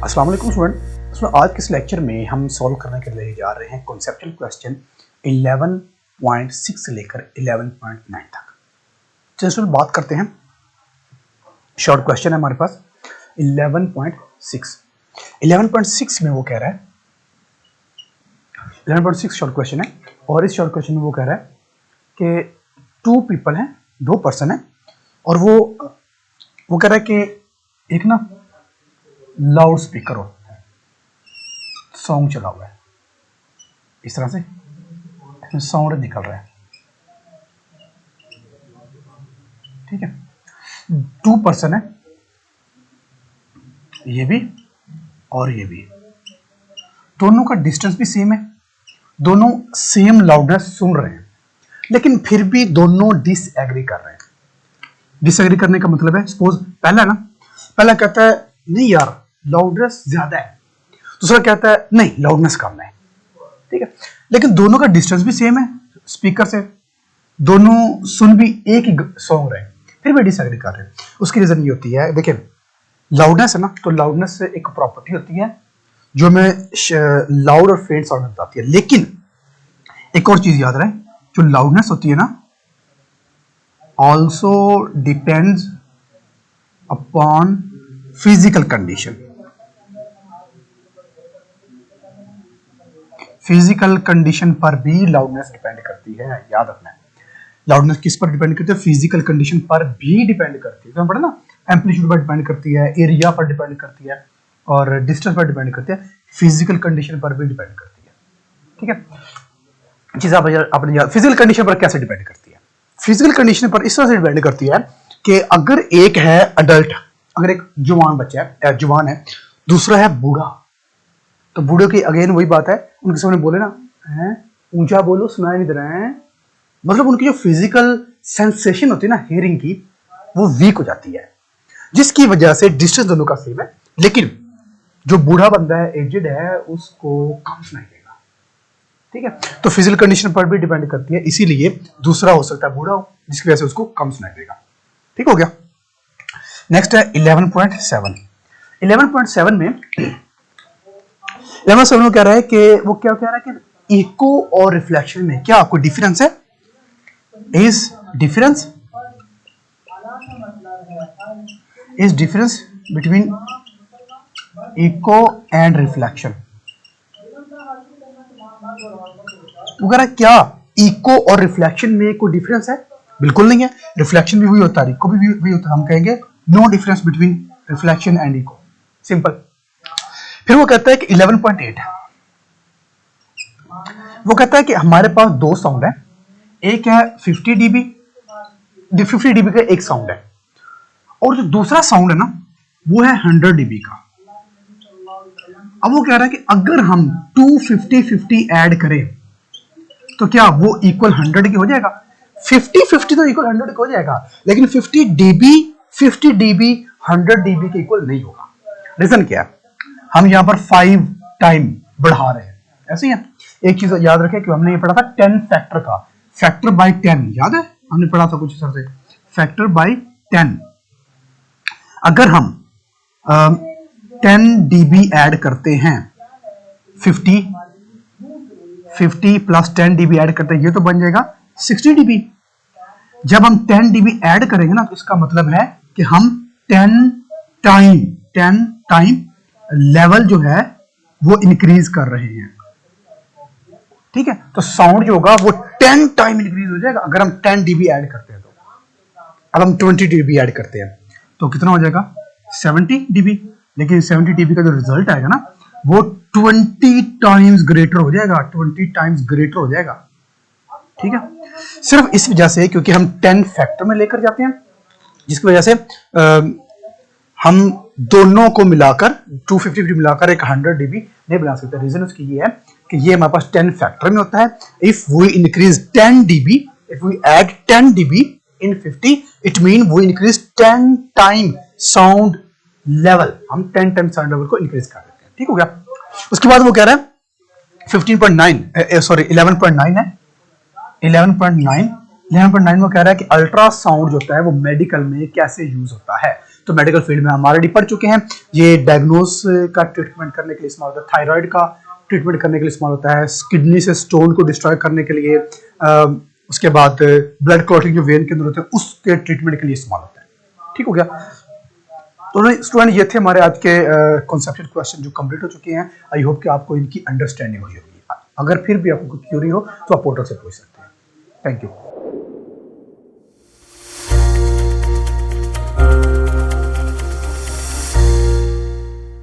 अस्सलाम वालेकुम स्टूडेंट। आज के इस लेक्चर में हम सॉल्व करने के लिए जा रहे हैं कॉन्सेप्चुअल क्वेश्चन 11.6 से लेकर 11.9 तक। चलिए स्टूडेंट बात करते हैं। शॉर्ट क्वेश्चन है हमारे पास 11.6 में वो कह रहा है 11.6 शॉर्ट क्वेश्चन है और इस शॉर्ट क्वेश्चन में वो कह रहा है कि 2 पीपल हैं, 2 पर्सन हैं और वो कह रहा है कि एक ना लाउड स्पीकर होता है, साउंड चला हुआ है, इस तरह से इसमें साउंड निकल रहा है। ठीक है, 2 पर्सन है, ये भी और ये भी, दोनों का डिस्टेंस भी सेम है, दोनों सेम लाउडनेस सुन रहे हैं, लेकिन फिर भी दोनों डिसएग्री कर रहे हैं। डिसएग्री करने का मतलब है, सपोज पहला कहता है नहीं यार लाउडनेस ज्यादा है, दूसरा कहता है नहीं लाउडनेस कम है। ठीक है, लेकिन दोनों का डिस्टेंस भी सेम है स्पीकर से, दोनों सुन भी एक ही सॉन्ग रहे हैं, फिर भी डिसएग्री कर रहे हैं। उसकी रीजन ये होती है, देखिए लाउडनेस है ना, तो लाउडनेस से एक प्रॉपर्टी होती है जो हमें लाउड और फेंट साउंड बताती है। लेकिन एक और चीज याद रहे, जो लाउडनेस होती है ना also depends upon physical condition. Physical condition पर भी लाउडनेस डिपेंड करती है, याद रखना है। लाउडनेस किस पर डिपेंड करती है? फिजिकल कंडीशन पर भी डिपेंड करती है। तो पढ़ा ना, एम्पलीट्यूड पर डिपेंड करती है, एरिया पर डिपेंड करती है और डिस्टेंस पर डिपेंड करती है, फिजिकल कंडीशन पर भी डिपेंड करती है। ठीक है, चीज आप फिजिकल कंडीशन पर कैसे डिपेंड करती है? फिजिकल कंडीशन पर इस तरह से डिपेंड करती है कि अगर एक है अडल्ट, अगर एक जवान बच्चा है, जवान है, दूसरा है बूढ़ा, तो बूढ़े की अगेन वही बात है, उनके सामने बोले ना ऊंचा बोलो सुनाई नहीं दे रहा है, मतलब उनकी जो फिजिकल सेंसेशन होती है ना हियरिंग की, वो वीक हो जाती है, जिसकी वजह से डिस्टेंस दोनों का सेम है, लेकिन जो बूढ़ा बंदा है, एजेड है, उसको कम सुनाई देगा। ठीक है, तो फिजिकल कंडीशन पर भी डिपेंड करती है, इसीलिए दूसरा हो सकता है बूढ़ा हो, जिसकी वजह से उसको कम सुनाई देगा। ठीक हो गया। नेक्स्ट है 11.7। 11.7 में 11.7 में कह रहा है कि वो क्या कह रहा है कि इको और रिफ्लेक्शन में क्या कोई डिफरेंस है? Is difference between echo and reflection. वो कह रहा है क्या इको और रिफ्लेक्शन में कोई डिफरेंस है? बिल्कुल नहीं है, रिफ्लेक्शन भी वही होता है, इको भी वही होता है। हम कहेंगे no difference between reflection and echo, simple. फिर वो कहता है कि 11.8 वो कहता है कि हमारे पास 2 साउंड है, एक है 50 dB का एक साउंड है, और जो दूसरा साउंड है ना वो है 100 dB का। अब वो कह रहा है कि अगर हम 250-50 ऐड करें तो क्या वो इक्वल 100 की हो जाएगा? 50-50 तो इक्वल 100 का हो जाएगा, लेकिन 50 dB 100 dB के इक्वल नहीं होगा। रीजन क्या है? हम यहां पर 5 टाइम बढ़ा रहे हैं, ऐसे ही है। एक चीज याद रखें कि हमने ये पढ़ा था 10 फैक्टर का, फैक्टर बाय 10, याद है हमने पढ़ा था कुछ इस तरह से, फैक्टर बाय 10। अगर हम 10 dB ऐड करते हैं, 50 प्लस 10 dB ऐड करते हैं, ये तो बन जाएगा 60 dB। जब हम 10 dB ऐड करेंगे ना, तो इसका मतलब है कि हम 10 टाइम लेवल जो है वो इंक्रीज कर रहे हैं। ठीक है, तो साउंड जो होगा वो 10 टाइम इंक्रीज हो जाएगा अगर हम 10 dB ऐड करते हैं। तो अब हम 20 dB ऐड करते हैं तो कितना हो जाएगा? 70 dB। लेकिन 70 dB का जो रिजल्ट आएगा ना वो 20 टाइम्स ग्रेटर हो जाएगा, 20 टाइम्स ग्रेटर हो जाएगा। ठीक है, सिर्फ इस वजह से क्योंकि हम 10 फैक्टर में लेकर जाते हैं, जिसकी वजह से हम दोनों को मिलाकर 250 मिलाकर एक 100 dB नहीं बना सकते। रीजन उसकी ये है कि ये हमारे पास 10 फैक्टर में होता है। If we increase 10 dB, if we add 10 dB in 50, it mean we increase 10 time sound level, हम 10 टाइम साउंड लेवल को इंक्रीज कर देते हैं। ठीक हो गया। उसके बाद वो कह रहा है 11.9 है, 11.9 में कह रहा है कि अल्ट्रासाउंड जो होता है वो मेडिकल में कैसे यूज होता है। तो मेडिकल फील्ड में हम ऑलरेडी पढ़ चुके हैं। ये डायग्नोस का ट्रीटमेंट करने के लिए इस्तेमाल होता है, थायराइड का ट्रीटमेंट करने के लिए इस्तेमाल होता है, किडनी से स्टोन को डिस्ट्रॉय करने के लिए, उसके बाद ब्लड क्लॉटिंग जो वेन के अंदर होते हैं उसके ट्रीटमेंट के लिए इस्तेमाल होता है। ठीक हो गया। तो स्टूडेंट ये थे हमारे आज के कॉन्सेप्चुअल क्वेश्चन जो कंप्लीट हो चुके हैं। आई होप कि आपको इनकी अंडरस्टैंडिंग हुई होगी। अगर फिर भी आपको कुछ क्यूरी हो तो आप पोर्टल से पूछ सकते हैं। Thank you.